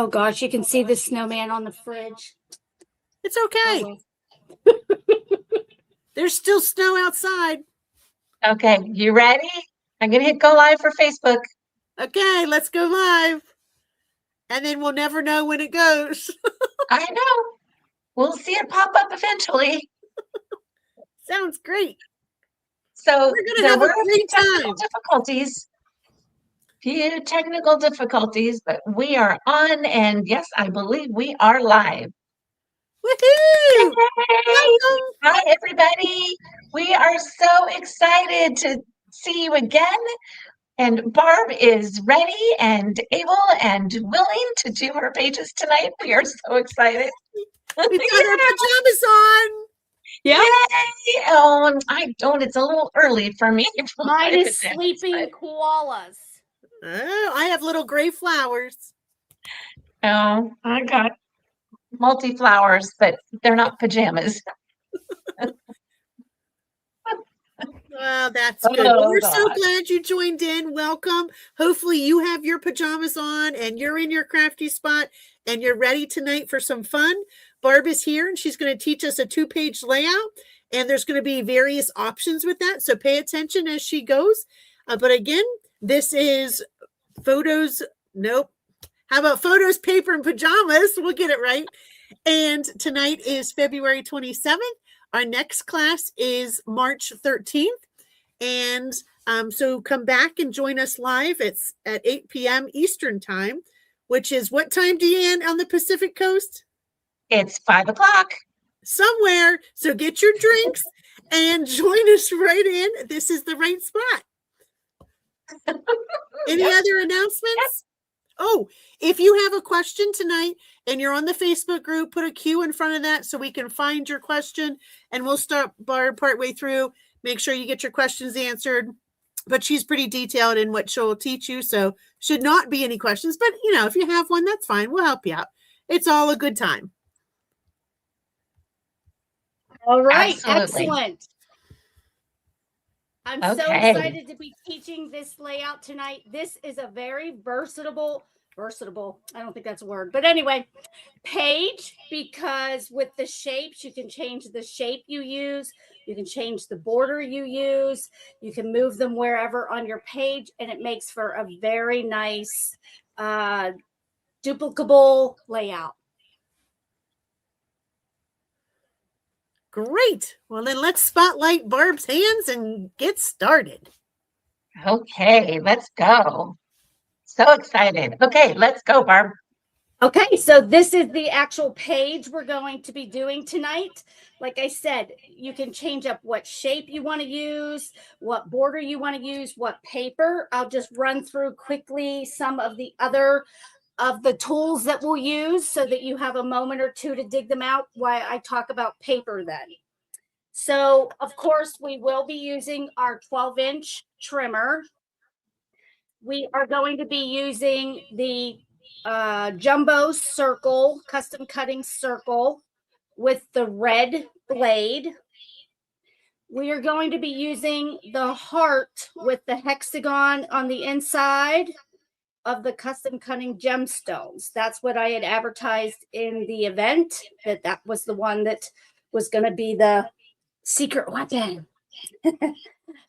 Oh gosh, you can see the snowman on the fridge. It's okay. Oh, There's still snow outside. Okay, you ready? I'm going to hit go live for Facebook. Okay, let's go live. And then we'll never know when it goes. I know. We'll see it pop up eventually. Sounds great. So We're gonna there have a were great technical difficulties. Few technical difficulties, but we are on, and yes, I believe we are live. Woohoo! Yay! Welcome. Hi, everybody. We are so excited to see you again. And Barb is ready and able and willing to do her pages tonight. We are so excited. We've got our pajamas on. yeah. Yay! Oh, I don't. It's a little early for me. Mine is sleeping koalas. Oh, I have little gray flowers. Oh, I got multi-flowers, but they're not pajamas. Well, that's good. Well, Oh, we're so God. glad you joined in. Welcome. Hopefully you have your pajamas on and you're in your crafty spot and you're ready tonight for some fun. Barb is here and she's going to teach us a 2-page layout, and there's going to be various options with that. So pay attention as she goes. But again, this is photos. Nope. How about photos, paper, and pajamas? We'll get it right. And tonight is February 27th. Our next class is March 13th. And so come back and join us live. It's at 8 p.m. Eastern time, which is what time, Deanne, on the Pacific Coast? It's 5 o'clock. Somewhere. So get your drinks and join us right in. This is the right spot. Any other announcements? Oh, if you have a question tonight and you're on the Facebook group, put a Q in front of that so we can find your question, and we'll start Barb partway through. Make sure you get your questions answered. But she's pretty detailed in what she'll teach you, so should not be any questions. But, if you have one, that's fine. We'll help you out. It's all a good time. All right. Absolutely. Excellent. I'm so Okay. excited to be teaching this layout tonight. This is a very versatile, I don't think that's a word, but anyway, page, because with the shapes, you can change the shape you use. You can change the border you use. You can move them wherever on your page, and it makes for a very nice duplicable layout. Great. Well, then let's spotlight Barb's hands and get started. Okay, let's go. So excited. Okay, let's go, Barb. Okay, so this is the actual page we're going to be doing tonight. Like I said, you can change up what shape you want to use, what border you want to use, what paper. I'll just run through quickly some of the other of the tools that we'll use so that you have a moment or two to dig them out while I talk about paper then. So, of course, we will be using our 12-inch trimmer. We are going to be using the jumbo circle, custom cutting circle with the red blade. We are going to be using the heart with the hexagon on the inside of the custom cutting gemstones. That's what I had advertised in the event, that was the one that was going to be the secret weapon.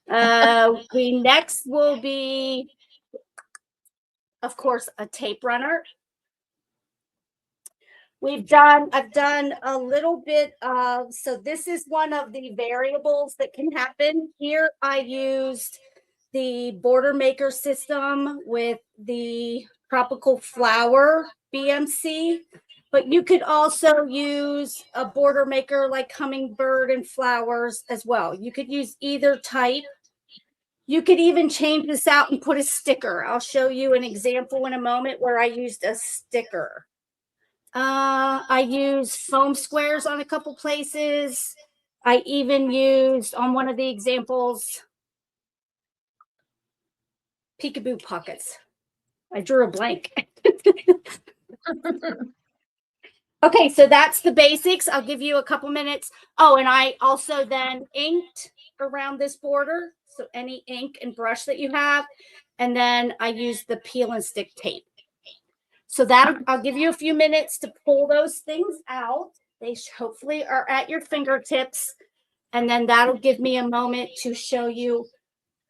We next will be, of course, a tape runner. I've done a little bit of, so this is one of the variables that can happen. Here I used the border maker system with the tropical flower BMC, but you could also use a border maker like hummingbird and flowers as well. You could use either type. You could even change this out and put a sticker. I'll show you an example in a moment where I used a sticker. I used foam squares on a couple places. I even used on one of the examples peekaboo pockets. I drew a blank. Okay, so that's the basics. I'll give you a couple minutes. Oh, and I also then inked around this border. So any ink and brush that you have. And then I used the peel and stick tape. So that I'll give you a few minutes to pull those things out. They hopefully are at your fingertips. And then that'll give me a moment to show you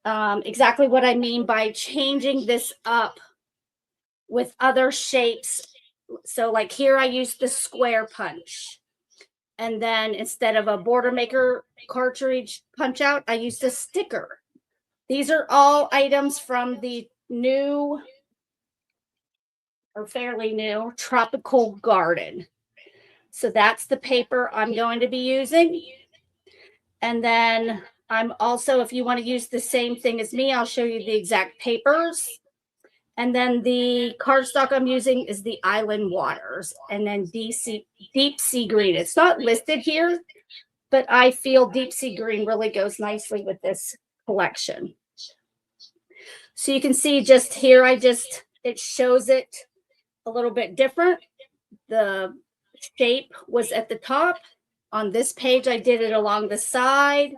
exactly what I mean by changing this up with other shapes. So like here, I use the square punch. And then instead of a border maker cartridge punch out, I used a sticker. These are all items from the new or fairly new Tropical Garden. So that's the paper I'm going to be using. And then I'm also, if you want to use the same thing as me, I'll show you the exact papers. And then the cardstock I'm using is the Island Waters and then deep sea green. It's not listed here, but I feel deep sea green really goes nicely with this collection. So you can see just here, it shows it a little bit different. The shape was at the top. On this page, I did it along the side.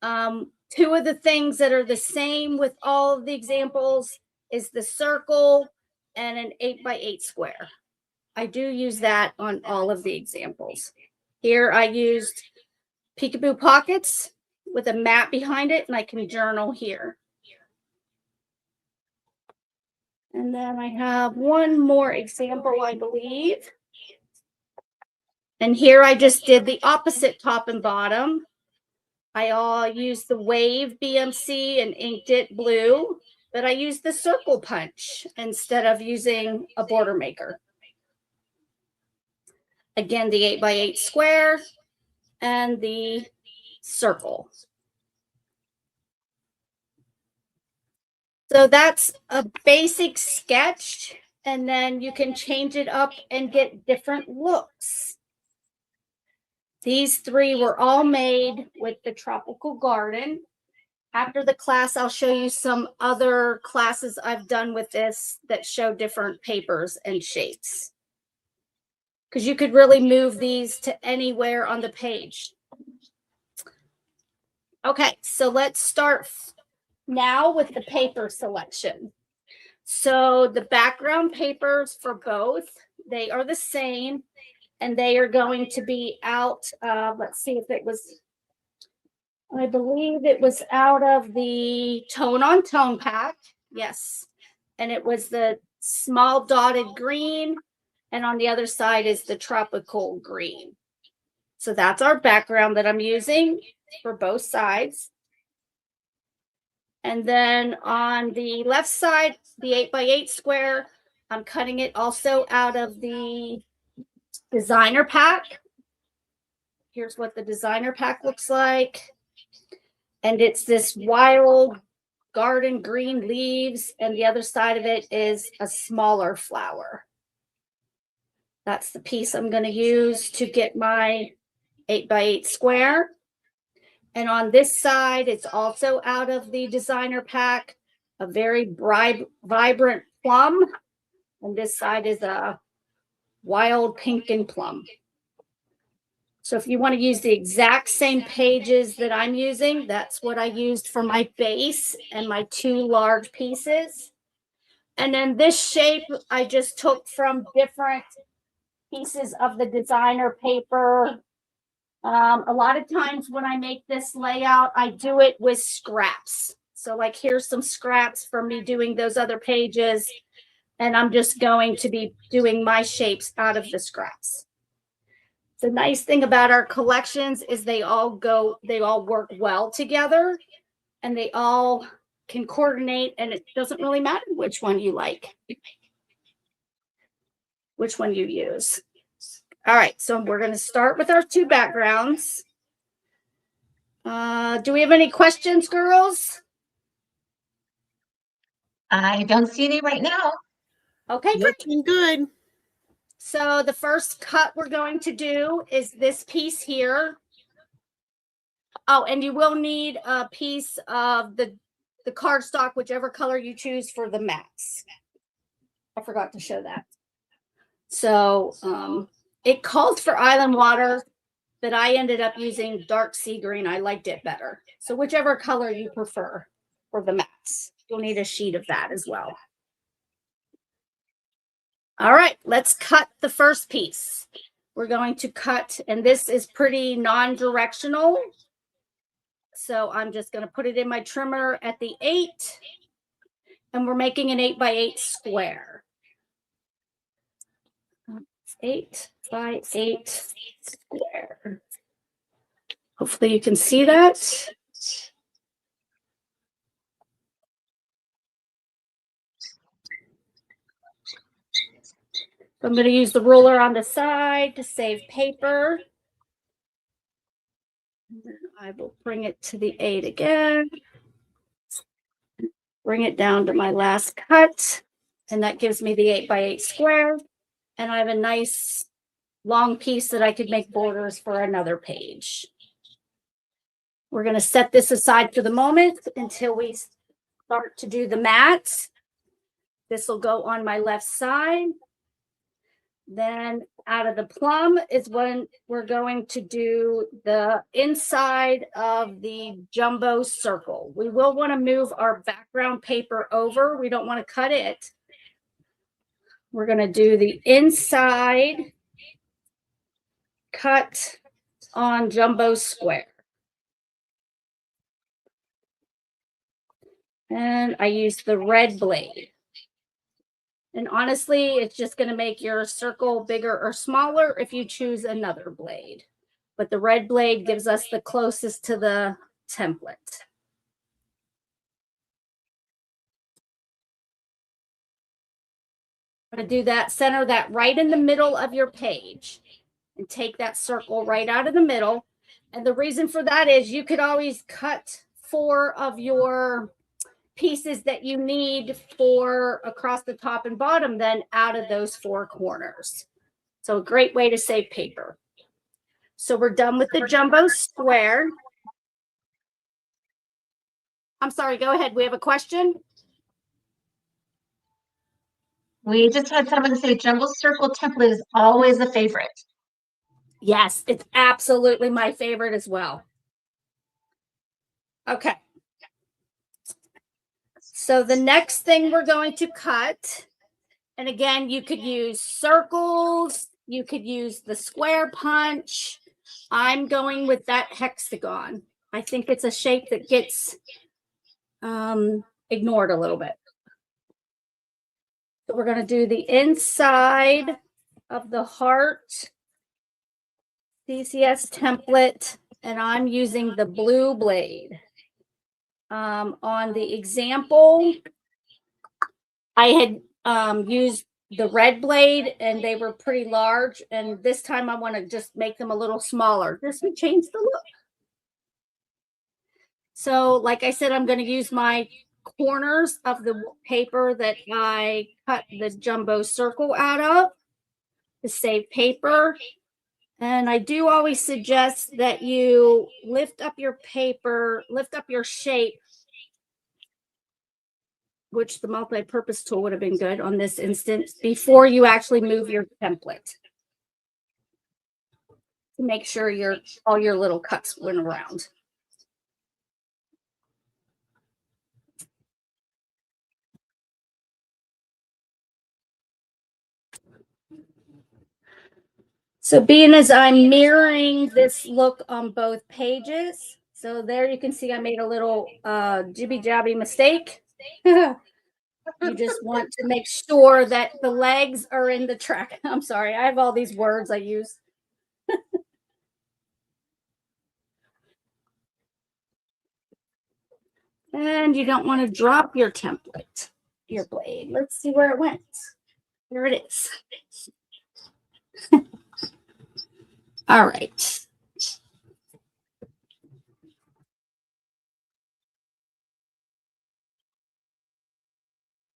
Two of the things that are the same with all of the examples is the circle and an 8x8 square. I do use that on all of the examples. Here I used peekaboo pockets with a mat behind it, and I can journal here. And then I have one more example, I believe. And here I just did the opposite top and bottom. I used the Wave BMC and inked it blue, but I used the circle punch instead of using a border maker. Again, the 8x8 square and the circle. So that's a basic sketch, and then you can change it up and get different looks. These three were all made with the Tropical Garden. After the class, I'll show you some other classes I've done with this that show different papers and shapes. Because you could really move these to anywhere on the page. Okay, so let's start now with the paper selection. So the background papers for both, they are the same, and they are going to be out. Let's see if it was, I believe it was out of the Tone on Tone pack. Yes. And it was the small dotted green, and on the other side is the tropical green. So that's our background that I'm using for both sides. And then on the left side, the 8x8 square, I'm cutting it also out of the designer pack. Here's what the designer pack looks like. And it's this wild garden green leaves, and the other side of it is a smaller flower. That's the piece I'm going to use to get my 8x8 square. And on this side, it's also out of the designer pack, a very vibrant plum. And this side is a wild pink and plum. So if you want to use the exact same pages that I'm using, that's what I used for my base and my two large pieces. And then this shape I just took from different pieces of the designer paper. A lot of times when I make this layout, I do it with scraps. So like here's some scraps from me doing those other pages, and I'm just going to be doing my shapes out of the scraps. The nice thing about our collections is they all work well together, and they all can coordinate, and it doesn't really matter which one you like, which one you use. All right, so we're going to start with our two backgrounds. Do we have any questions, girls? I don't see any right now. Okay, great. Looking good. So the first cut we're going to do is this piece here. Oh, and you will need a piece of the cardstock, whichever color you choose for the mats. I forgot to show that. So it called for Island Water, but I ended up using dark sea green. I liked it better. So whichever color you prefer for the mats, you'll need a sheet of that as well. All right, let's cut the first piece. We're going to cut, and this is pretty non-directional. So I'm just going to put it in my trimmer at the 8, and we're making an 8 by 8 square. 8 by 8 square. Hopefully you can see that. I'm going to use the ruler on the side to save paper. And then I will bring it to the 8 again. Bring it down to my last cut. And that gives me the 8 by 8 square. And I have a nice long piece that I could make borders for another page. We're going to set this aside for the moment until we start to do the mats. This will go on my left side. Then out of the plum is when we're going to do the inside of the jumbo circle. We will want to move our background paper over. We don't want to cut it. We're going to do the inside cut on jumbo square. And I use the red blade. And honestly, it's just going to make your circle bigger or smaller if you choose another blade. But the red blade gives us the closest to the template. I'm going to do that, center that right in the middle of your page and take that circle right out of the middle. And the reason for that is you could always cut 4 of your pieces that you need for across the top and bottom then out of those 4 corners. So a great way to save paper. So we're done with the jumbo square. I'm sorry, go ahead. We have a question. We just had someone say jumbo circle template is always a favorite. Yes, it's absolutely my favorite as well. Okay. So the next thing we're going to cut, and again, you could use circles, you could use the square punch. I'm going with that hexagon. I think it's a shape that gets ignored a little bit. So we're going to do the inside of the heart CCS template, and I'm using the blue blade. On the example, I had used the red blade and they were pretty large, and this time I want to just make them a little smaller. This would change the look. So like I said, I'm going to use my corners of the paper that I cut the jumbo circle out of to save paper. And I do always suggest that you lift up your paper, lift up your shape, which the multi-purpose tool would have been good on this instance, before you actually move your template. To make sure all your little cuts went around. So being as I'm mirroring this look on both pages, so there you can see I made a little jibby-jabby mistake. You just want to make sure that the legs are in the track. I'm sorry, I have all these words I use. And you don't want to drop your template, your blade. Let's see where it went. There it is. All right.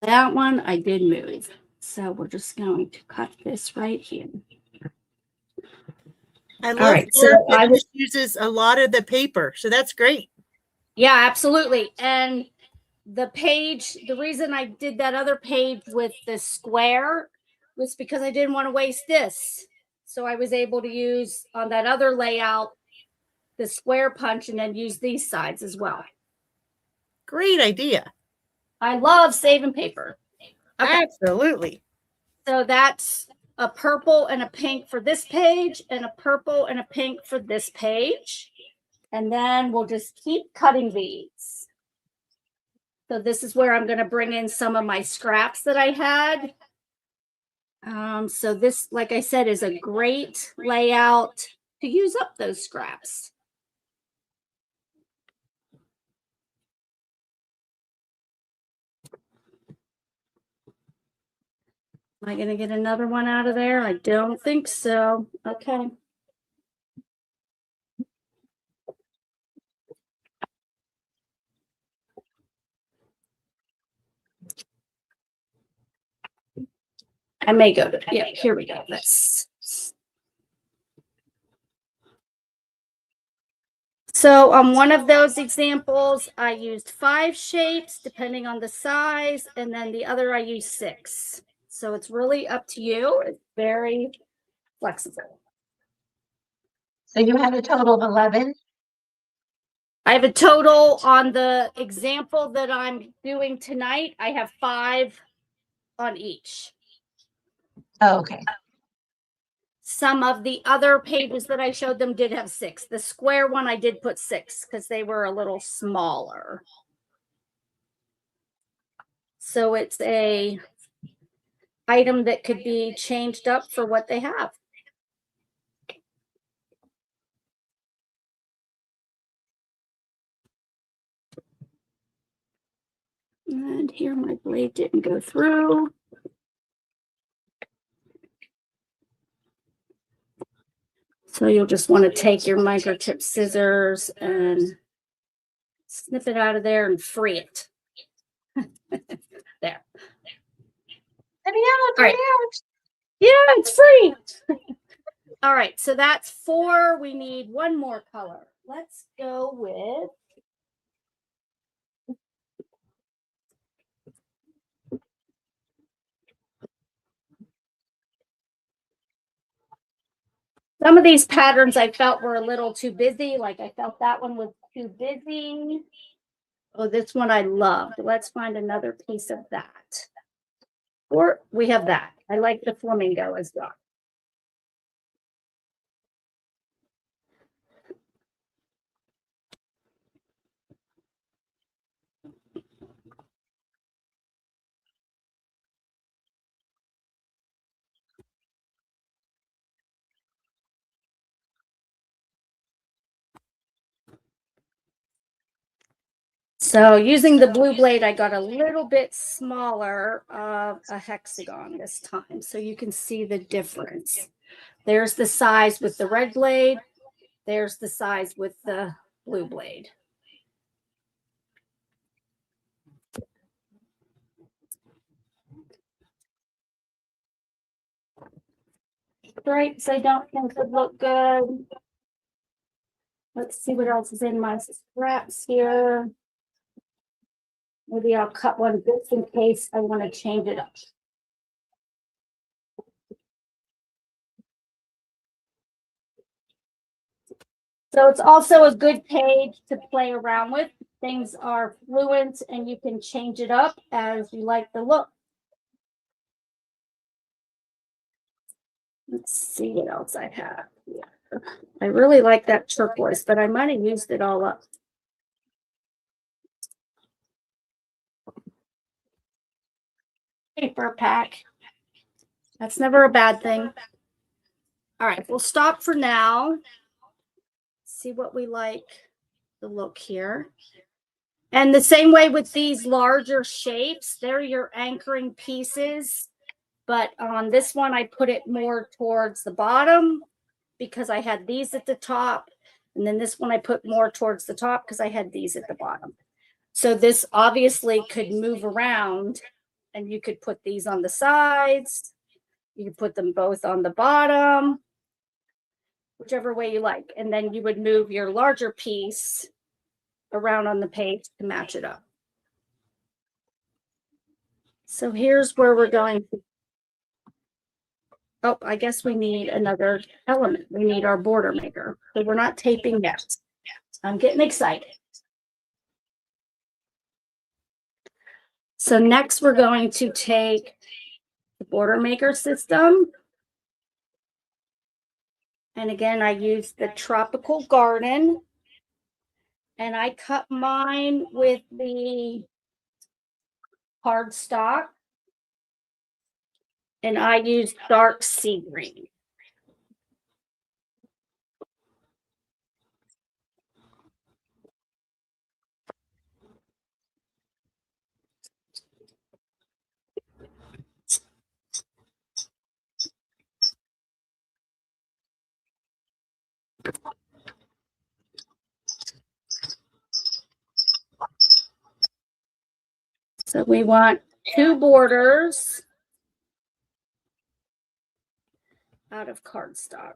That one I did move. So we're just going to cut this right here. I love right, so I was uses a lot of the paper, so that's great. Yeah, absolutely. And the page, the reason I did that other page with the square was because I didn't want to waste this. So I was able to use on that other layout the square punch and then use these sides as well. Great idea. I love saving paper. Okay. Absolutely. So that's a purple and a pink for this page and a purple and a pink for this page. And then we'll just keep cutting these. So this is where I'm going to bring in some of my scraps that I had. So this, like I said, is a great layout to use up those scraps. Am I going to get another one out of there? I don't think so. Okay. I may go to, yeah, here we go. This. So on one of those examples, I used 5 shapes depending on the size, and then the other I used 6. So it's really up to you. It's very flexible. So you have a total of 11? I have a total on the example that I'm doing tonight. I have 5 on each. Oh, okay. Some of the other pages that I showed them did have 6. The square one, I did put 6 because they were a little smaller. So it's a item that could be changed up for what they have. And here my blade didn't go through. So you'll just want to take your microchip scissors and snip it out of there and free it. There. Let me out, let me out. Yeah, it's free. All right, so that's 4. We need one more color. Let's go with some of these patterns I felt were a little too busy. Like I felt that one was too busy. Oh, this one I loved. Let's find another piece of that. Or we have that. I like the flamingo as well. So using the blue blade, I got a little bit smaller of a hexagon this time. So you can see the difference. There's the size with the red blade. There's the size with the blue blade. Stripes I don't think would look good. Let's see what else is in my scraps here. Maybe I'll cut one just in case I want to change it up. So it's also a good page to play around with. Things are fluent and you can change it up as you like the look. Let's see what else I have here. I really like that turquoise, but I might have used it all up. Paper pack. That's never a bad thing. All right, we'll stop for now. See what we like the look here. And the same way with these larger shapes, they're your anchoring pieces. But on this one, I put it more towards the bottom because I had these at the top. And then this one I put more towards the top because I had these at the bottom. So this obviously could move around and you could put these on the sides. You could put them both on the bottom, whichever way you like. And then you would move your larger piece around on the page to match it up. So here's where we're going. Oh, I guess we need another element. We need our border maker. So we're not taping yet. I'm getting excited. So next we're going to take the Border Maker system. And again, I used the Tropical Garden. And I cut mine with the cardstock. And I used dark sea green. So we want 2 borders out of cardstock.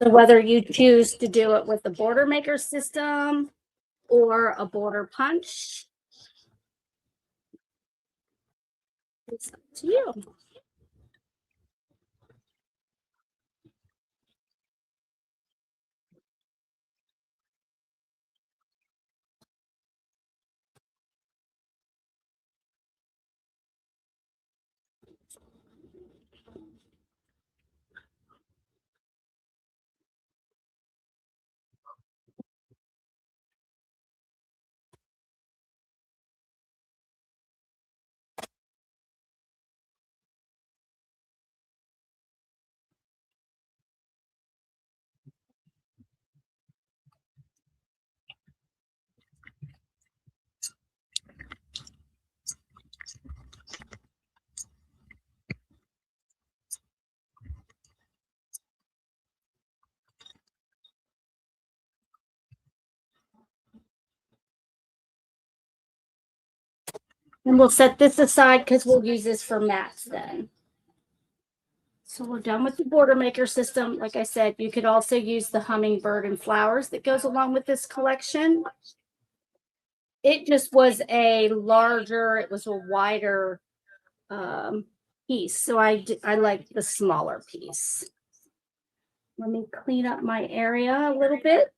So whether you choose to do it with the Border Maker system or a border punch, it's up to you. And we'll set this aside because we'll use this for mats then. So we're done with the Border Maker system. Like I said, you could also use the hummingbird and flowers that goes along with this collection. It just was a larger, it was a wider piece. So I like the smaller piece. Let me clean up my area a little bit.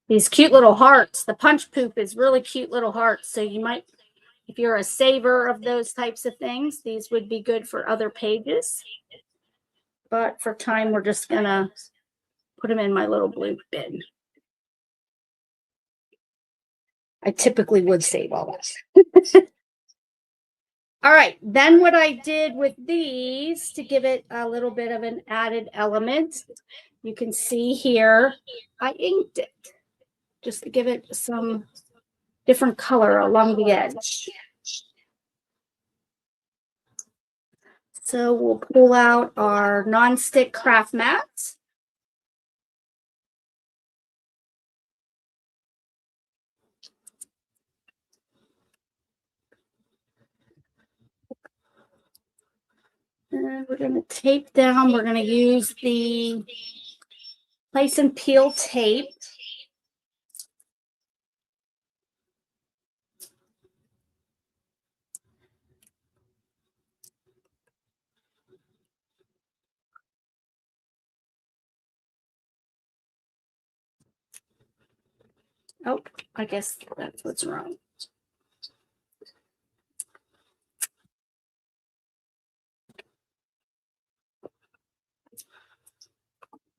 These cute little hearts. The punch poop is really cute little hearts. So you might, if you're a saver of those types of things, these would be good for other pages. But for time, we're just going to put them in my little blue bin. I typically would save all that. All right. Then what I did with these to give it a little bit of an added element, you can see here, I inked it just to give it some different color along the edge. So we'll pull out our nonstick craft mats. And we're going to tape down. We're going to use the place and peel tape. Oh, I guess that's what's wrong.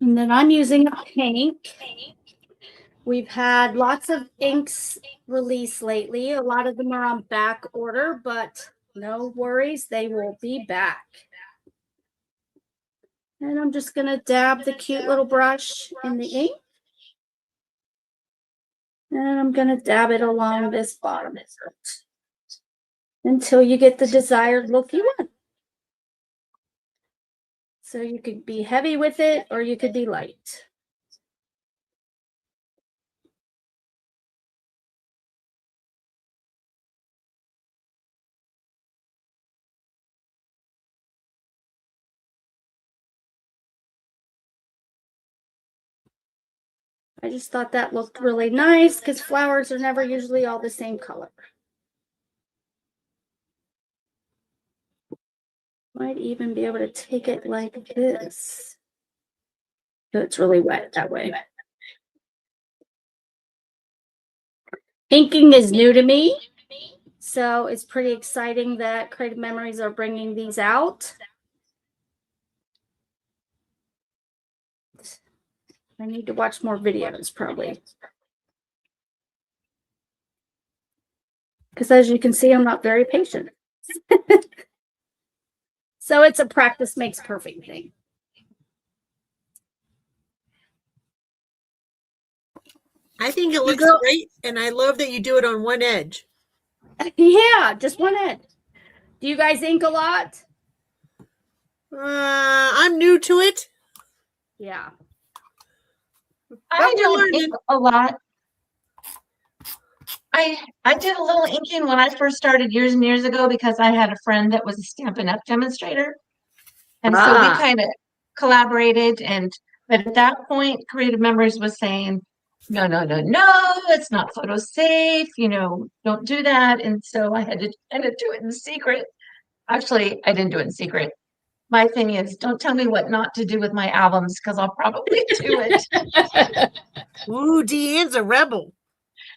And then I'm using a pink. We've had lots of inks released lately. A lot of them are on back order, but no worries, they will be back. And I'm just going to dab the cute little brush in the ink. And I'm going to dab it along this bottom until you get the desired look you want. So you could be heavy with it or you could be light. I just thought that looked really nice because flowers are never usually all the same color. Might even be able to take it like this. So it's really wet that way. Inking is new to me, so it's pretty exciting that Creative Memories are bringing these out. I need to watch more videos probably. Because as you can see, I'm not very patient. So it's a practice makes perfect thing. I think it looks great, and I love that you do it on one edge. Yeah, just one edge. Do you guys ink a lot? I'm new to it. Yeah. I we're don't learning. ink a lot. I did a little inking when I first started years and years ago because I had a friend that was a Stampin' Up! Demonstrator. And so we kind of collaborated. But at that point, Creative Memories was saying, no, it's not photo safe, don't do that. And so I had to do it in secret. Actually, I didn't do it in secret. My thing is, don't tell me what not to do with my albums because I'll probably do it. Ooh, Deanne's a rebel.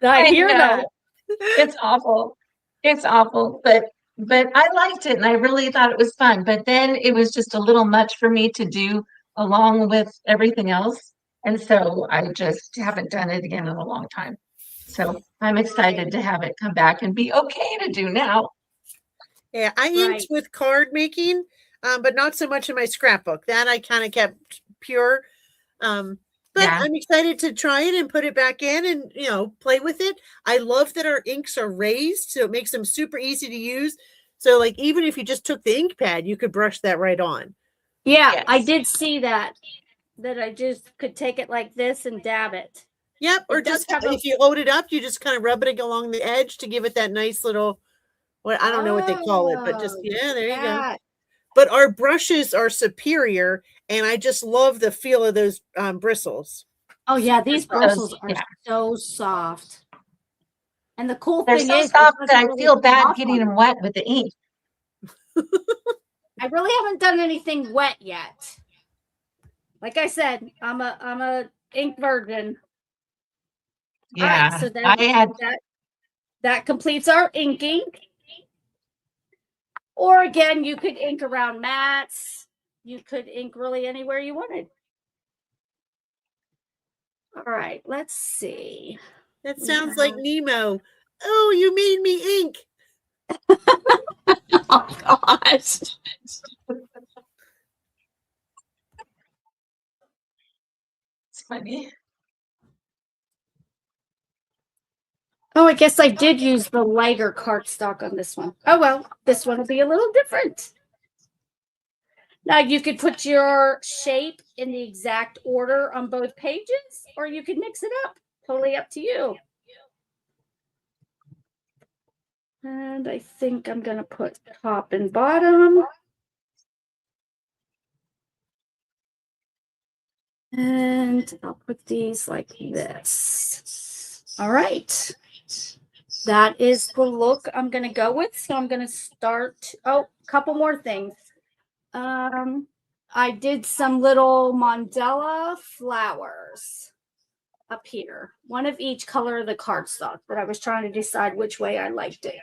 I hear that. It's awful. It's awful. But I liked it and I really thought it was fun. But then it was just a little much for me to do along with everything else. And so I just haven't done it again in a long time. So I'm excited to have it come back and be okay to do now. Yeah, I inked with card making, but not so much in my scrapbook. That I kind of kept pure. But Yeah. I'm excited to try it and put it back in and, play with it. I love that our inks are raised, so it makes them super easy to use. So, like, even if you just took the ink pad, you could brush that right on. Yeah, yes. I did see that I just could take it like this and dab it. Yep, or just if you load it up, you just kind of rub it along the edge to give it that nice little, I don't know what they call it, but just, there you go. But our brushes are superior, and I just love the feel of those bristles. Oh, yeah, these bristles are so soft. And the cool thing is, they're so soft that I feel bad getting them wet with the ink. I really haven't done anything wet yet. Like I said, I'm a ink virgin. Yeah, so then that completes our inking. Or again, you could ink around mats. You could ink really anywhere you wanted. All right, let's see. That sounds like Nemo. Oh, you made me ink. Oh, gosh. It's funny. Oh, I guess I did use the lighter cardstock on this one. Oh, well, this one will be a little different. Now, you could put your shape in the exact order on both pages, or you could mix it up. Totally up to you. And I think I'm going to put top and bottom. And I'll put these like this. All right. That is the look I'm going to go with. So I'm going to start. Oh, a couple more things. I did some little mandala flowers up here. One of each color of the cardstock, but I was trying to decide which way I liked it.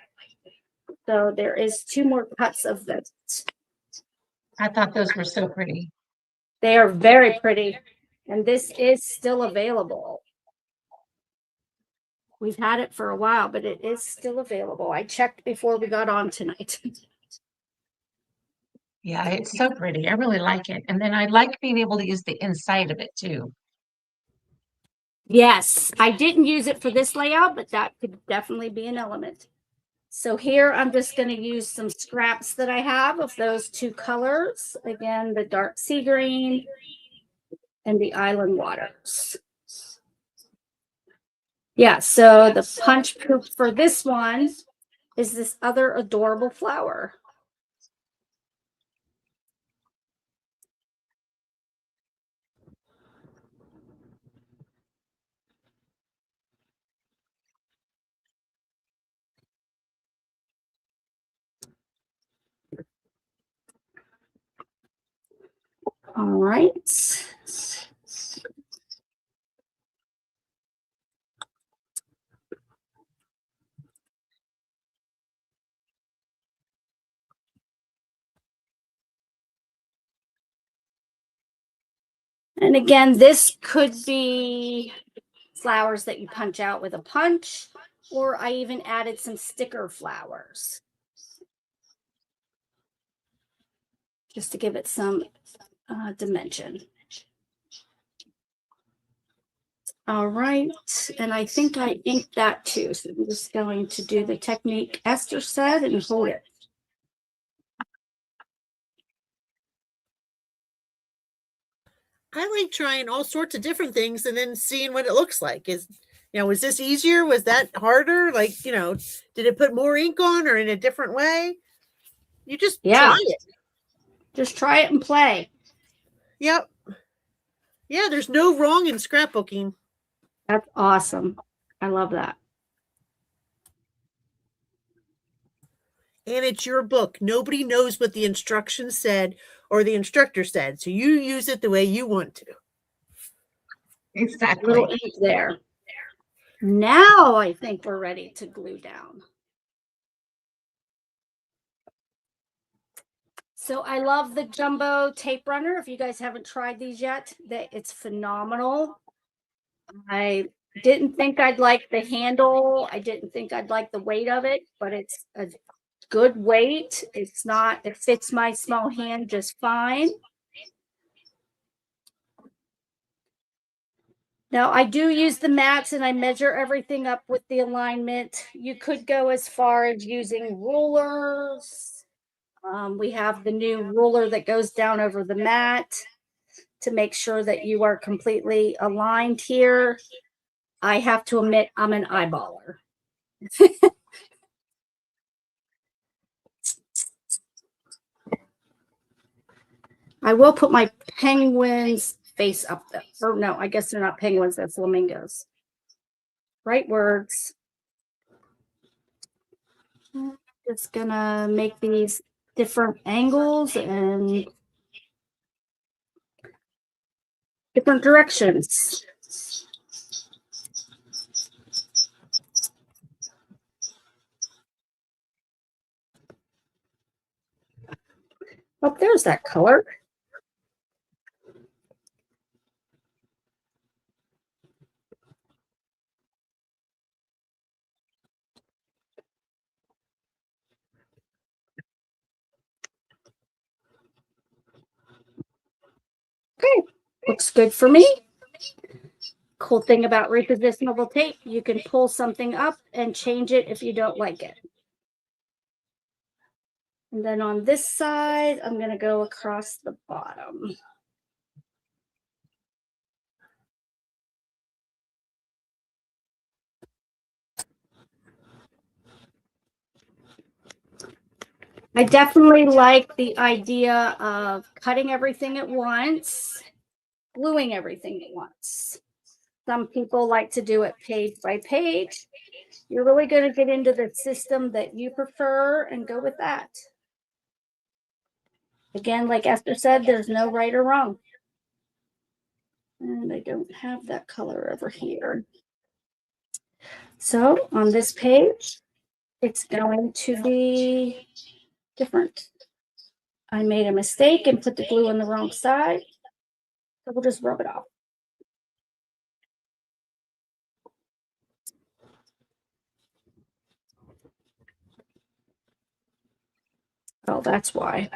So there is 2 more cuts of this. I thought those were so pretty. They are very pretty. And this is still available. We've had it for a while, but it is still available. I checked before we got on tonight. Yeah, it's so pretty. I really like it. And then I like being able to use the inside of it too. Yes, I didn't use it for this layout, but that could definitely be an element. So here I'm just going to use some scraps that I have of those 2 colors. Again, the dark sea green and the island waters. Yeah, so the punch proof for this one is this other adorable flower. All right. And again, this could be flowers that you punch out with a punch, or I even added some sticker flowers just to give it some dimension. All right, and I think I inked that too. So I'm just going to do the technique Esther said and hold it. I like trying all sorts of different things and then seeing what it looks like. Was this easier? Was that harder? Like, did it put more ink on or in a different way? You just try it. Just try it and play. Yep. Yeah, there's no wrong in scrapbooking. That's awesome. I love that. And it's your book. Nobody knows what the instructions said or the instructor said. So you use it the way you want to. Exactly. Little ink there. Now I think we're ready to glue down. So I love the jumbo tape runner. If you guys haven't tried these yet, it's phenomenal. I didn't think I'd like the handle. I didn't think I'd like the weight of it, but it's a good weight. It fits my small hand just fine. Now I do use the mats and I measure everything up with the alignment. You could go as far as using rulers. We have the new ruler that goes down over the mat to make sure that you are completely aligned here. I have to admit, I'm an eyeballer. I will put my penguin's face up there. Or no, I guess they're not penguins, they're flamingos. Right words. Just gonna make these different angles and different directions. Oh, there's that color. Okay, looks good for me. Cool thing about repositionable tape, you can pull something up and change it if you don't like it. And then on this side, I'm going to go across the bottom. I definitely like the idea of cutting everything at once, gluing everything at once. Some people like to do it page by page. You're really going to get into the system that you prefer and go with that. Again, like Esther said, there's no right or wrong. And I don't have that color over here. So on this page, it's going to be different. I made a mistake and put the glue on the wrong side. So we'll just rub it off. Oh, that's why.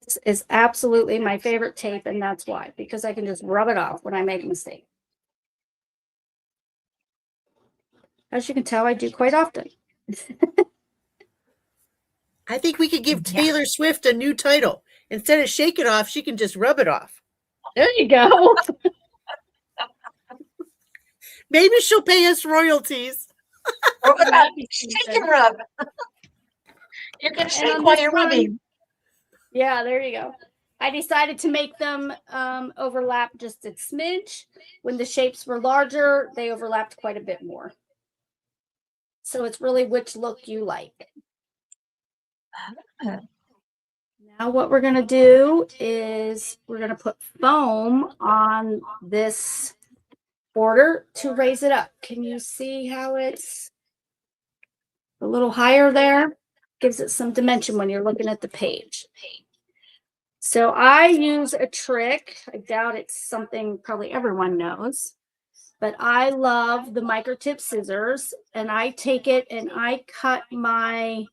This is absolutely my favorite tape, and that's why, because I can just rub it off when I make a mistake. As you can tell, I do quite often. I think we could give Taylor Swift a new title. Instead of shake it off, she can just rub it off. There you go. Maybe she'll pay us royalties. What about shake and rub? You can shake while you're rubbing. Yeah, there you go. I decided to make them overlap just a smidge. When the shapes were larger, they overlapped quite a bit more. So it's really which look you like. Now what we're going to do is we're going to put foam on this border to raise it up. Can you see how it's a little higher there? gives it some dimension when you're looking at the page. So I use a trick. I doubt it's something probably everyone knows, but I love the microtip scissors, and I take it and I cut my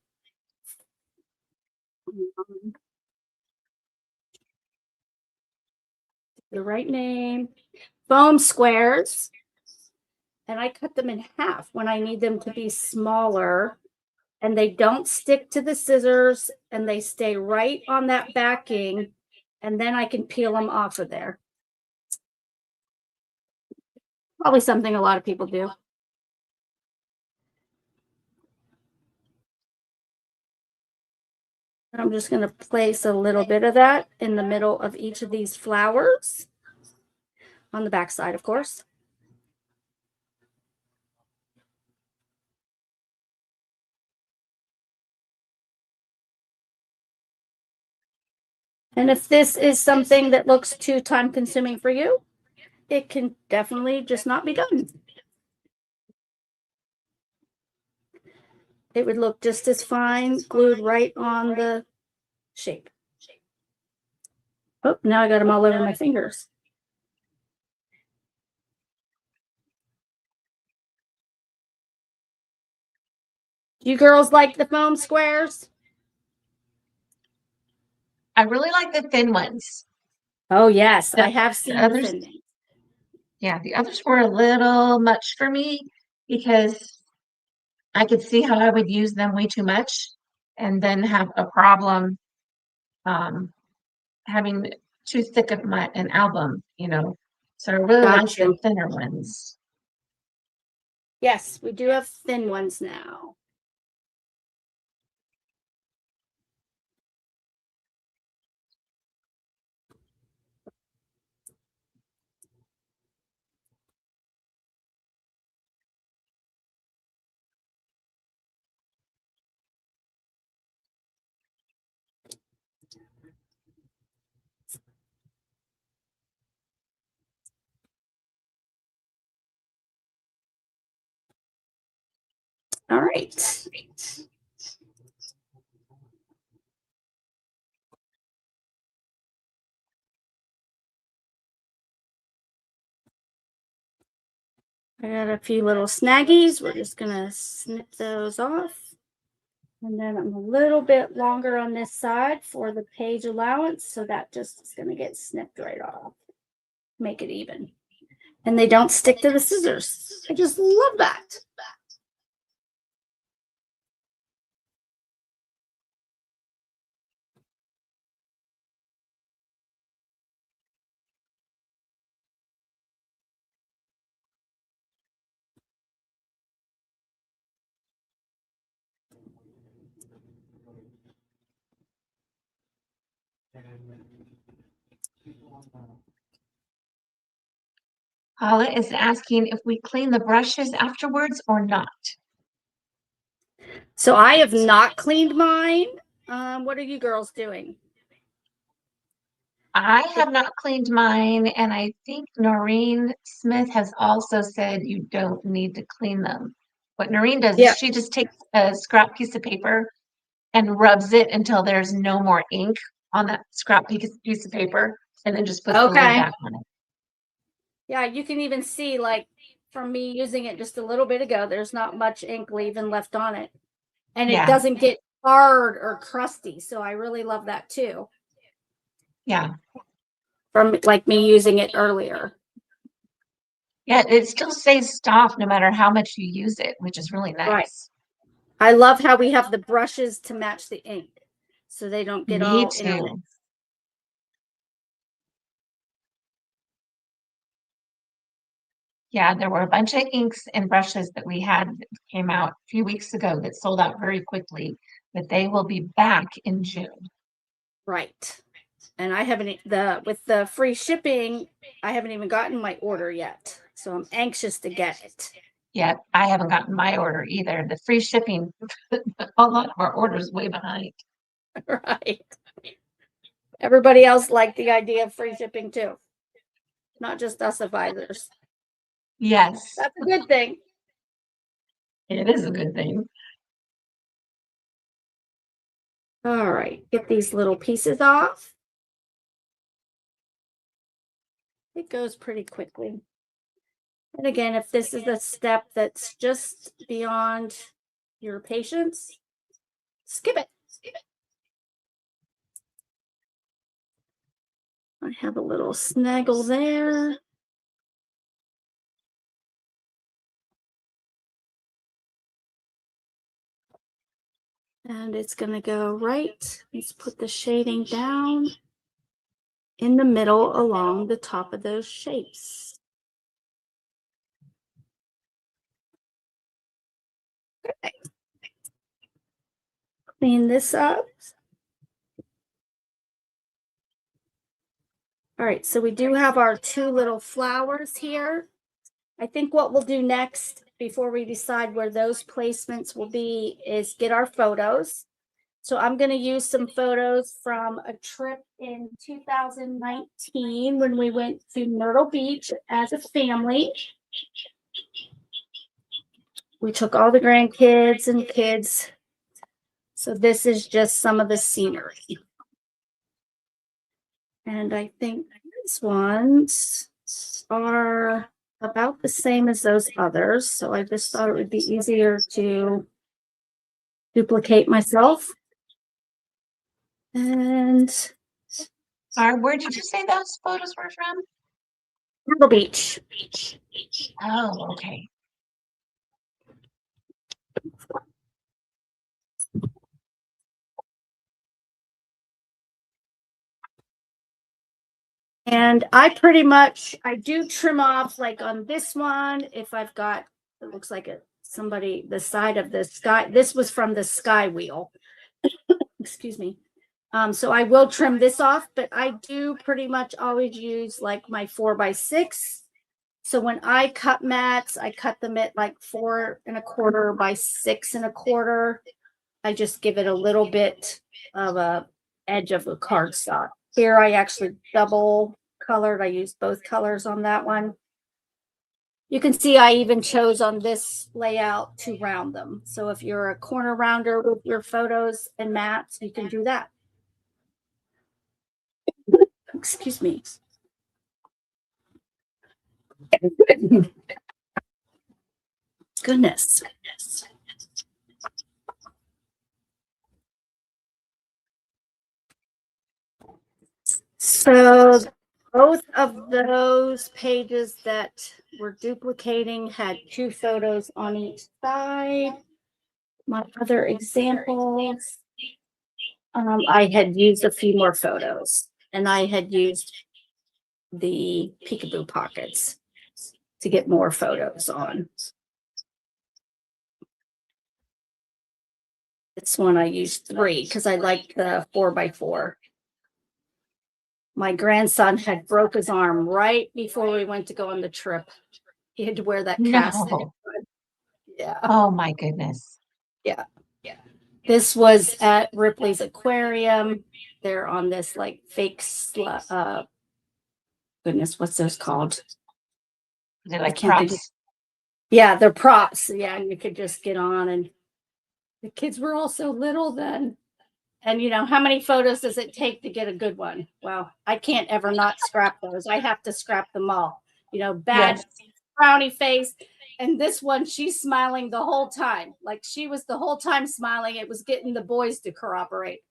the right name, foam squares, and I cut them in half when I need them to be smaller, and they don't stick to the scissors and they stay right on that backing, and then I can peel them off of there. Probably something a lot of people do. I'm just going to place a little bit of that in the middle of each of these flowers on the back side, of course. And if this is something that looks too time consuming for you, it can definitely just not be done. It would look just as fine glued right on the shape. Oh, now I got them all over my fingers. You girls like the foam squares? I really like the thin ones. Oh, yes, The- I have seen the others, thin ones. yeah, the others were a little much for me because I could see how I would use them way too much and then have a problem having too thick of an album, you know. So I really like Got the you. thinner ones. Yes, we do have thin ones now. All right. I got a few little snaggies. We're just gonna snip those off. And then I'm a little bit longer on this side for the page allowance. So that just is gonna get snipped right off. Make it even. And they don't stick to the scissors. I just love that. Paula is asking if we clean the brushes afterwards or not. So I have not cleaned mine. What are you girls doing? I have not cleaned mine, and I think Noreen Smith has also said you don't need to clean them. What Noreen does Yeah. is she just takes a scrap piece of paper and rubs it until there's no more ink on that scrap piece of paper, and then just puts the lid Okay. back on it. Yeah, you can even see, like, from me using it just a little bit ago, there's not much ink leaving left on it. And it Yeah. doesn't get hard or crusty. So I really love that too. Yeah. From like me using it earlier. Yeah, it still stays soft no matter how much you use it, which is really nice. Right. I love how we have the brushes to match the ink so they don't get Me all too. intermixed. Yeah, there were a bunch of inks and brushes that we had that came out a few weeks ago that sold out very quickly, but they will be back in June. Right. And I haven't with the free shipping, I haven't even gotten my order yet. So I'm anxious to get it. Yeah, I haven't gotten my order either. The free shipping, a lot of our orders way behind. Right. Everybody else liked the idea of free shipping too. Not just us advisors. Yes, That's a good thing. it is a good thing. All right, get these little pieces off. It goes pretty quickly. And again, if this is a step that's just beyond your patience, skip it. I have a little snaggle there. And it's going to go right. Let's put the shading down in the middle along the top of those shapes. Okay. Clean this up. All right, so we do have our two little flowers here. I think what we'll do next before we decide where those placements will be is get our photos. So I'm going to use some photos from a trip in 2019 when we went to Myrtle Beach as a family. We took all the grandkids and kids. So this is just some of the scenery. And I think these ones are about the same as those others. So I just thought it would be easier to duplicate myself. And Barb, where did you say those photos were from? Myrtle Beach. Oh, okay. And I do trim off like on this one, if I've got, it looks like the side of the sky. This was from the sky wheel. Excuse me. So I will trim this off, but I do pretty much always use like my 4x6. So when I cut mats, I cut them at like 4 1/4 by 6 1/4. I just give it a little bit of a edge of the cardstock. Here I actually double colored. I used both colors on that one. You can see I even chose on this layout to round them. So if you're a corner rounder with your photos and mats, you can do that. Excuse me. Goodness. So both of those pages that we're duplicating had 2 photos on each side. My other examples, I had used a few more photos, and I had used the peekaboo pockets to get more photos on. This one I used 3 because I liked the 4x4. My grandson had broke his arm right before we went to go on the trip. He had to wear that cast. No. Yeah. Oh my goodness. Yeah. This was at Ripley's Aquarium. They're on this like fake goodness, what's those called? They're like can't think props. Yeah, they're props. Yeah, and you could just get on, and the kids were all so little then. And you know, how many photos does it take to get a good one? Well, I can't ever not scrap those. I have to scrap them all. You know, bad Yes. frowny face. And this one, she's smiling the whole time. Like she was the whole time smiling. It was getting the boys to corroborate.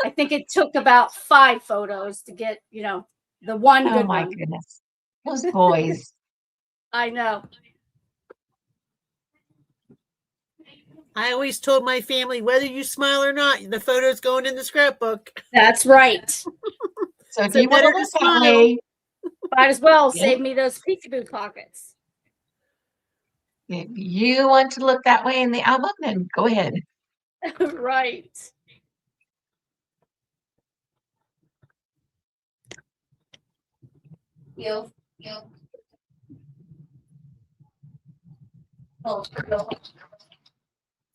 I think it took about 5 photos to get, you know, the one Oh good my one. goodness. Those boys. I know. I always told my family, whether you smile or not, the photo's going in the scrapbook. That's right. So if So you want to better to look that smile. way, Might as well Yeah. save me those peekaboo pockets. if you want to look that way in the album, then go ahead. Right.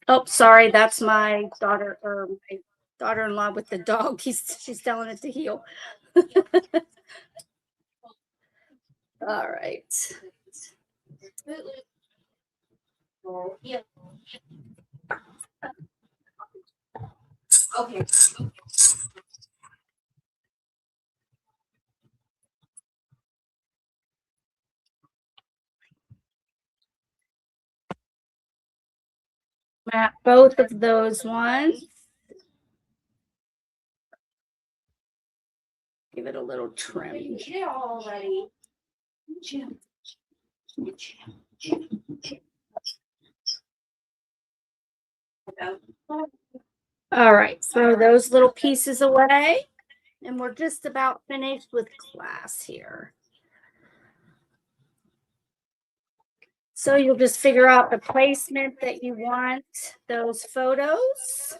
Oh, sorry, that's my daughter or my daughter-in-law with the dog. She's telling it to heel. All right. Okay. Map both of those ones. Give it a little trim. Yeah, already. All right, throw those little pieces away. And we're just about finished with class here. So you'll just figure out the placement that you want those photos.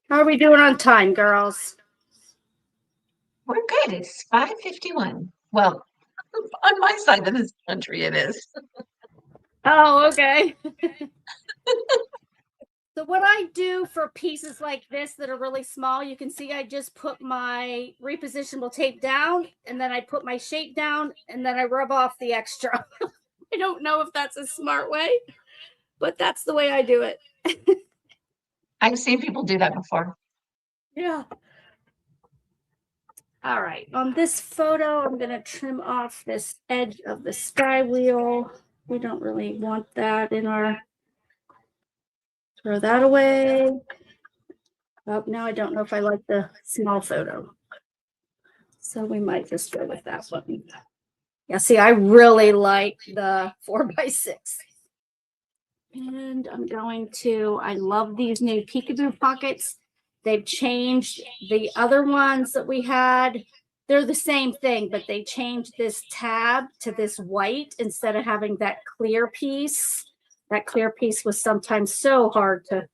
How are we doing on time, girls? We're good. It's 5:51. Well, on my side of this country, it is. Oh, okay. So what I do for pieces like this that are really small, you can see I just put my repositionable tape down and then I put my shape down and then I rub off the extra. I don't know if that's a smart way, but that's the way I do it. I've seen people do that before. Yeah. All right, on this photo, I'm going to trim off this edge of the sky wheel. We don't really want that in our, throw that away. Oh, now I don't know if I like the small photo. So we might just go with that one. Yeah, see, I really like the 4x6. And I'm going to, I love these new peekaboo pockets. They've changed the other ones that we had. They're the same thing, but they changed this tab to this white instead of having that clear piece. That clear piece was sometimes so hard to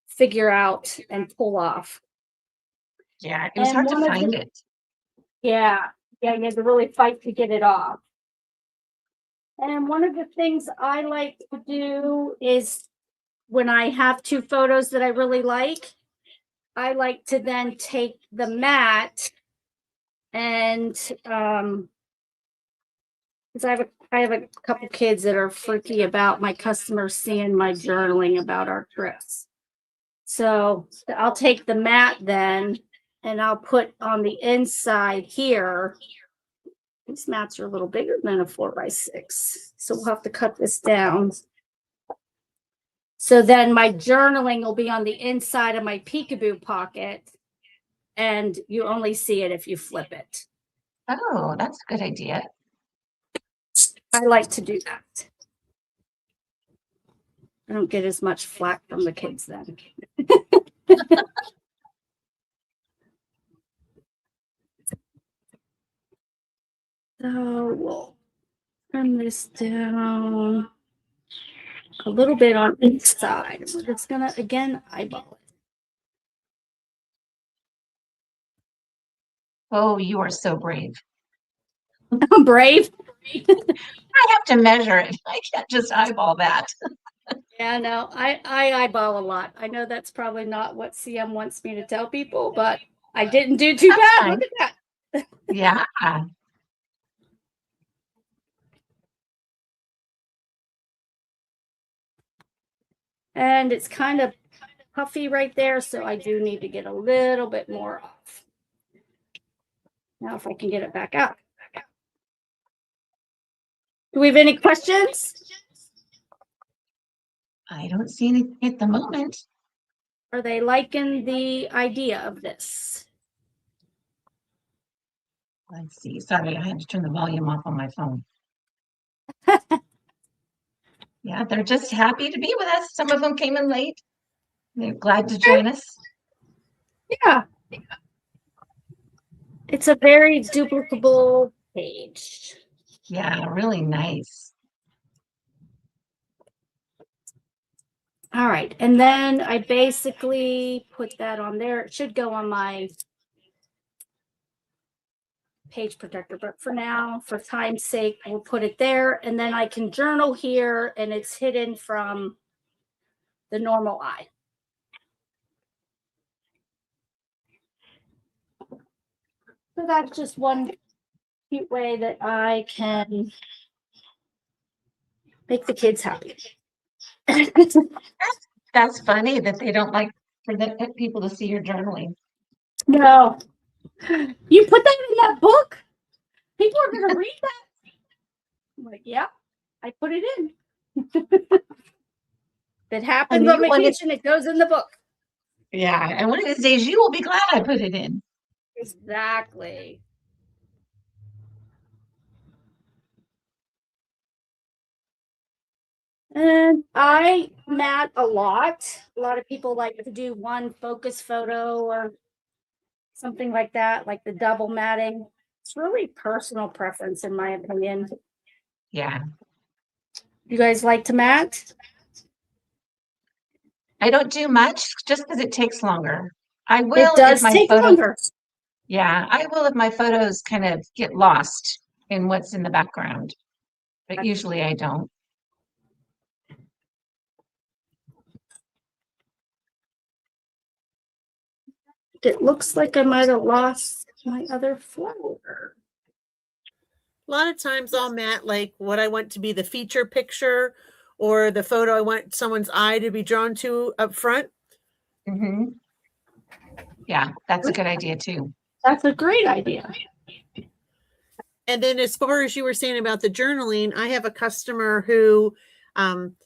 figure out and pull off. Yeah, it was And hard to one of find the- it. Yeah, you had to really fight to get it off. And one of the things I like to do is when I have two photos that I really like, I like to then take the mat and because I have a couple kids that are freaky about my customers seeing my journaling about our trips. So I'll take the mat then and I'll put on the inside here. These mats are a little bigger than a 4x6. So we'll have to cut this down. So then my journaling will be on the inside of my peekaboo pocket and you only see it if you flip it. Oh, that's a good idea. I like to do that. I don't get as much flack from the kids then. So we'll turn this down a little bit on each side. We're just gonna again eyeball Oh, you are so brave. it. I'm brave. I have to measure it. I can't just eyeball that. Yeah, no, I eyeball a lot. I know that's probably not what CM wants me to tell people, but I didn't do too That's bad. fine. Look at that. Yeah. And it's kind of puffy right there, so I do need to get a little bit more off. Now if I can get it back out. Do we have any questions? I don't see anything at the moment. Are they liking the idea of this? Let's see. Sorry, I had to turn the volume off on my phone. Yeah, they're just happy to be with us. Some of them came in late. They're glad to join us. Yeah. It's a very duplicable page. Yeah, really nice. All right. And then I basically put that on there. It should go on my page protector, but for now, for time's sake, we'll put it there. And then I can journal here and it's hidden from the normal eye. So that's just one cute way that I can Make the kids happy. That's funny that they don't like for the people to see your journaling. No. You put that in that book? People are going to read that? I'm like, yeah, I put it in. That happens on vacation, it goes in the book. Yeah, and one of these days you will be glad I put it in. Exactly. And I mat a lot. A lot of people like to do one focus photo or something like that, like the double matting. It's really personal preference, in my opinion. Yeah. You guys like to mat? I don't do much just because it takes longer. I It will if does my take photos, longer. yeah, I will if my photos kind of get lost in what's in the background. But usually I don't. It looks like I might have lost my other flower. A lot of times I'll mat like what I want to be the feature picture or the photo I want someone's eye to be drawn to up front. Mm-hmm. Yeah, that's a good idea too. That's a great idea. And then as far as you were saying about the journaling, I have a customer who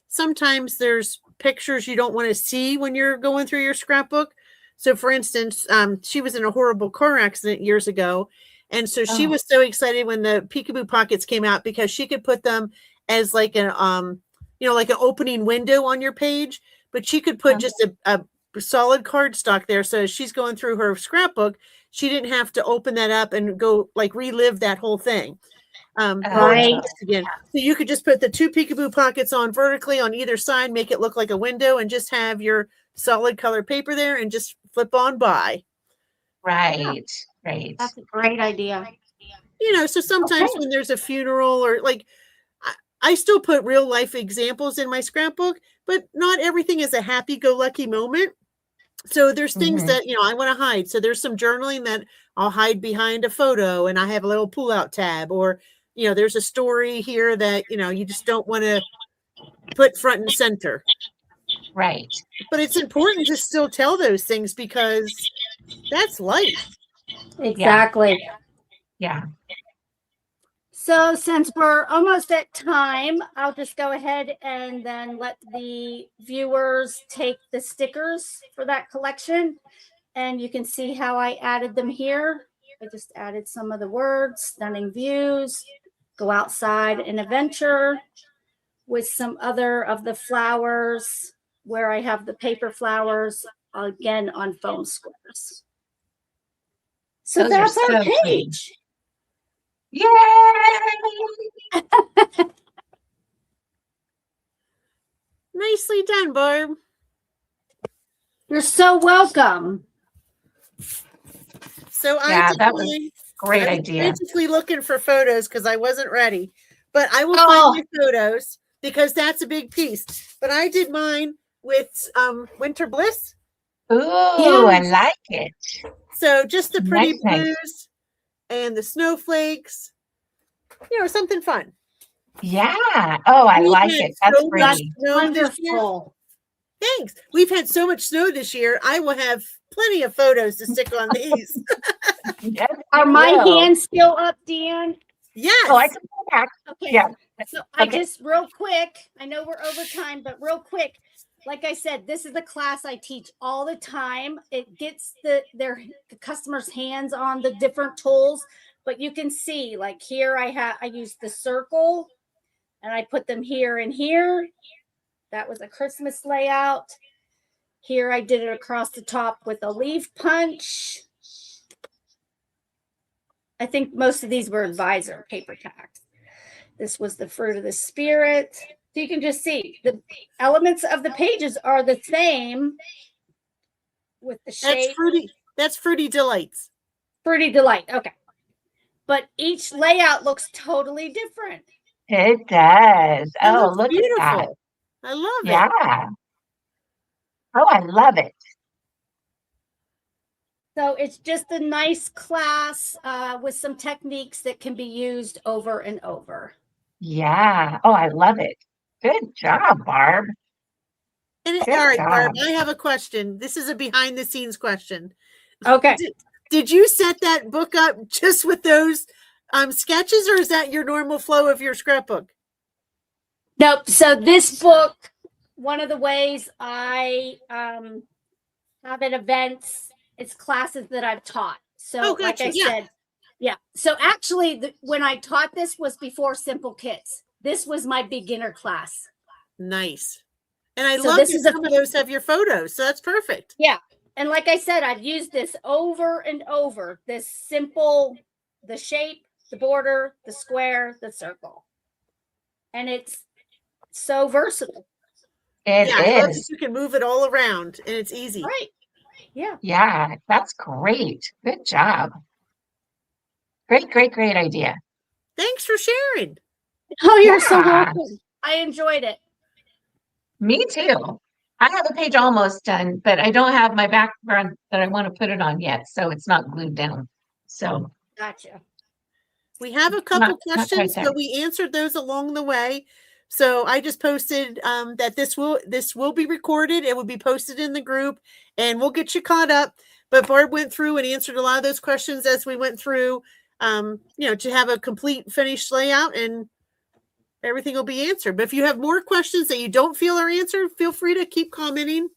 sometimes there's pictures you don't want to see when you're going through your scrapbook. So for instance, she was in a horrible car accident years ago. And so she was so excited when the peekaboo pockets came out because she could put them as like an like an opening window on your page, but she could put just a solid cardstock there. So as she's going through her scrapbook, she didn't have to open that up and go like relive that whole thing. Right. Again. So you could just put the two peekaboo pockets on vertically on either side, make it look like a window, and just have your solid color paper there and just flip on by. Right, right. That's a great idea. So sometimes when there's a funeral or like, I still put real life examples in my scrapbook, but not everything is a happy-go-lucky moment. So there's things that, I want to hide. So there's some journaling that I'll hide behind a photo and I have a little pull-out tab, or, there's a story here that, you just don't want to put front and center. Right. But it's important to still tell those things because that's life. Exactly. Yeah. So since we're almost at time, I'll just go ahead and then let the viewers take the stickers for that collection. And you can see how I added them here. I just added some of the words, stunning views, go outside and adventure, with some other of the flowers where I have the paper flowers again on foam squares. So Those that's are our so page. Yay! Nicely done, Barb. You're so welcome. So that was great I was idea. frantically looking for photos because I wasn't ready, but I will find my photos because that's a big piece. But I did mine with Winter Bliss. Ooh, yes. I like it. So just the pretty nice. blues and the snowflakes, something fun. Yeah. Oh, I like it. That's pretty. Wonderful. Thanks. We've had so much snow this year. I will have plenty of photos to stick on these. Yes, are my hands still up, Deanne? Yes. Oh, I can pull back. Okay. Yeah. So I just real quick, I know we're over time, but real quick, like I said, this is a class I teach all the time. It gets the customers' hands on the different tools, but you can see like here I use the circle and I put them here and here. That was a Christmas layout. Here I did it across the top with a leaf punch. I think most of these were advisor paper tacks. This was the fruit of the spirit. So you can just see the elements of the pages are the same with the shape. That's Fruity Delights. Fruity Delight. Okay. But each layout looks totally different. It does. Oh, look beautiful. At that. I love it. Yeah. Oh, I love it. So it's just a nice class with some techniques that can be used over and over. Yeah. Oh, I love it. Good job, Barb. And Good all right, Barb, job. I have a question. This is a behind the scenes question. Okay. Did you set that book up just with those sketches, or is that your normal flow of your scrapbook? Nope. So this book, one of the ways I have at events, it's classes that I've taught. So Oh, like gotcha. I Yeah. said, yeah. So actually, when I taught this was before Simple Kids. This was my beginner class. Nice. And I So love this that is a some of those have your photos. So that's perfect. yeah. And like I said, I've used this over and over. This simple, the shape, the border, the square, the circle. And it's so versatile. It Yeah, I love that is. you can move it all around and it's easy. Right. Yeah. Yeah, that's great. Good job. Great, great, great idea. Thanks for sharing. Oh, you're so Yeah. welcome. I enjoyed it. Me too. I have a page almost done, but I don't have my background that I want to put it on yet, so it's not glued down. So Gotcha. We have a not couple quite questions, there. but we answered those along the way. So I just posted that this will be recorded. It will be posted in the group, and we'll get you caught up. But Barb went through and answered a lot of those questions as we went through. To have a complete finished layout, and everything will be answered. But if you have more questions that you don't feel are answered, feel free to keep commenting.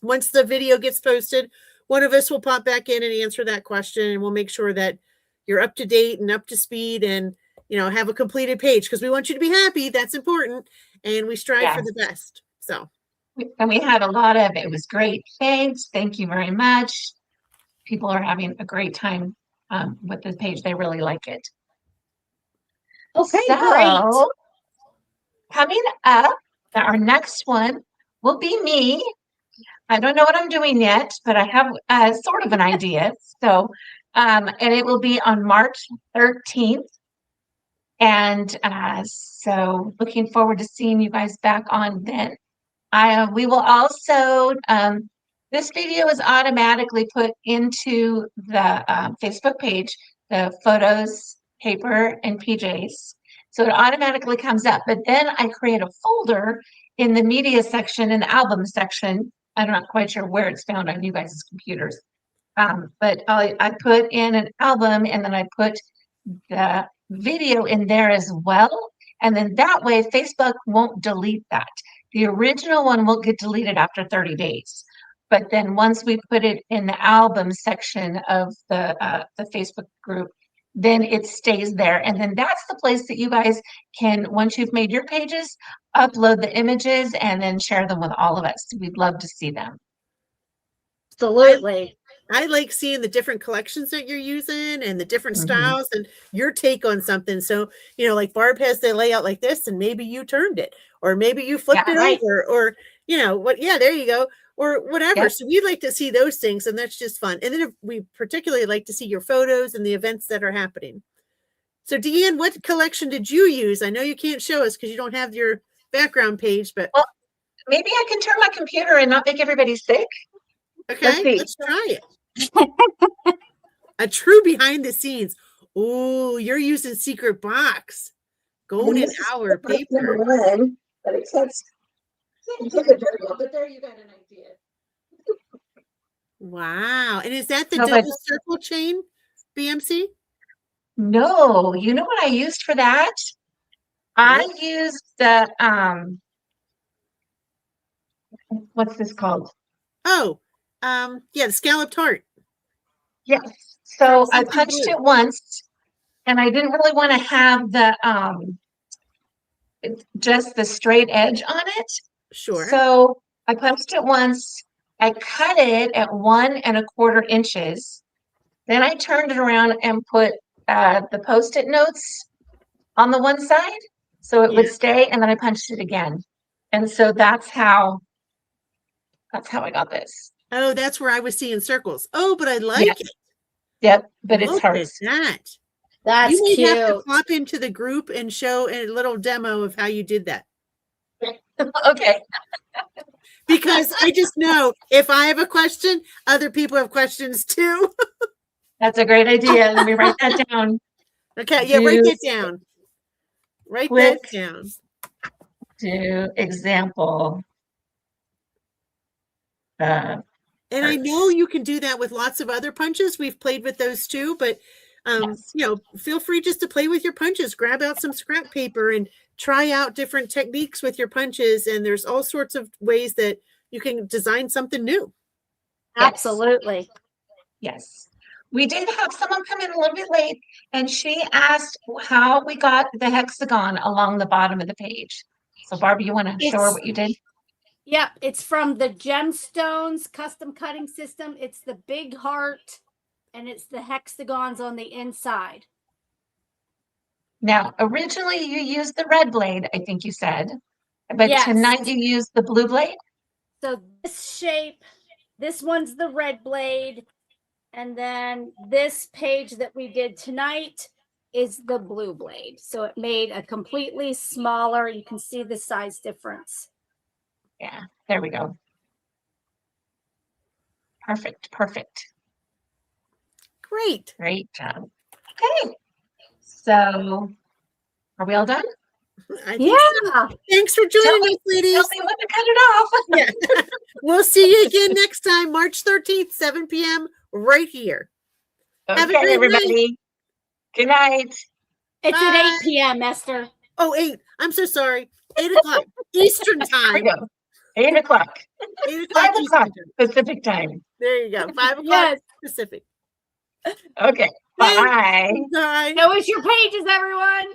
Once the video gets posted, one of us will pop back in and answer that question, and we'll make sure that you're up to date and up to speed, and have a completed page, because we want you to be happy. That's important, and we strive for Yes. the best. So And we had a lot of it. Was great. Thanks. Thank you very much. People are having a great time with this page. They really like it. Okay, So great. coming up, our next one will be me. I don't know what I'm doing yet, but I have sort of an idea. So, and it will be on March 13th. And so looking forward to seeing you guys back on then. We will also, this video is automatically put into the Facebook page, the photos, paper, and PJs. So it automatically comes up. But then I create a folder in the media section, in the album section. I'm not quite sure where it's found on you guys' computers. But I put in an album, and then I put the video in there as well. And then that way, Facebook won't delete that. The original one will get deleted after 30 days. But then once we put it in the album section of the Facebook group, then it stays there. And then that's the place that you guys can, once you've made your pages, upload the images and then share them with all of us. We'd love to see them. Absolutely. I like seeing the different collections that you're using and the different Mhm. styles and your take on something. So, like Barb has the layout like this, and maybe you turned it, or maybe you flipped Yeah, it right. over, or what? Yeah, there you go, or whatever. Yeah. So we'd like to see those things, and that's just fun. And then we particularly like to see your photos and the events that are happening. So, Deanne, what collection did you use? I know you can't show us because you don't have your background page, but Well, maybe I can turn my computer and not make everybody sick. okay, see. let's try it. A true behind the scenes. Oh, you're using secret box, golden hour paper. One, but it says but there you got an idea. Wow. And is that the No, but- double circle chain BMC? No, you know what I used for that? I used the what's this called? Oh, yeah, the scalloped heart. Yes. So I Something punched blue. it once, and I didn't really want to have the just the straight edge on it. Sure. So I punched it once. I cut it at 1¼ inches. Then I turned it around and put the Post-it notes on the one side, so it would Yeah. stay, and then I punched it again. And so that's how I got this. Oh, that's where I was seeing circles. Oh, but I like Yes. it. Yep, but it's Look hearts. at that. That's You may have to cute. pop into the group and show a little demo of how you did that. Okay. Because I just know if I have a question, other people have questions too. That's a great idea. Let me write that down. Okay, yeah, write Do that down. Write quick that down. do example. And I know Parts. you can do that with lots of other punches. We've played with those too, but Yes. you know, feel free just to play with your punches. Grab out some scrap paper and try out different techniques with your punches. And there's all sorts of ways that you can design something new. Yes. Absolutely. Yes. We did have someone come in a little bit late, and she asked how we got the hexagon along the bottom of the page. So Barbie, you want to show her It's- what you did? Yep, it's from the Gemstones custom cutting system. It's the big heart and it's the hexagons on the inside. Now, originally you used the red blade, I think you said, but Yes. tonight you used the blue blade. So this shape, this one's the red blade, and then this page that we did tonight is the blue blade. So it made a completely smaller, you can see the size difference. Yeah, there we go. Perfect, perfect. Great. Great job. Okay. So are we all done? I think so. Thanks for joining us, ladies. Tell me when to cut it off. Yeah. We'll see you again next time, March 13th, 7 p.m. right here. Have a Okay, great everybody. night. Good night. It's Bye. at 8 p.m., Esther. Oh, 8. I'm so sorry. 8 o'clock Eastern There we time. go. 8 o'clock. 8 o'clock 5 o'clock Eastern time. Pacific time. There you go. 5 o'clock Yes. Pacific. Okay. Thanks. Bye. Bye. Show us your pages, everyone.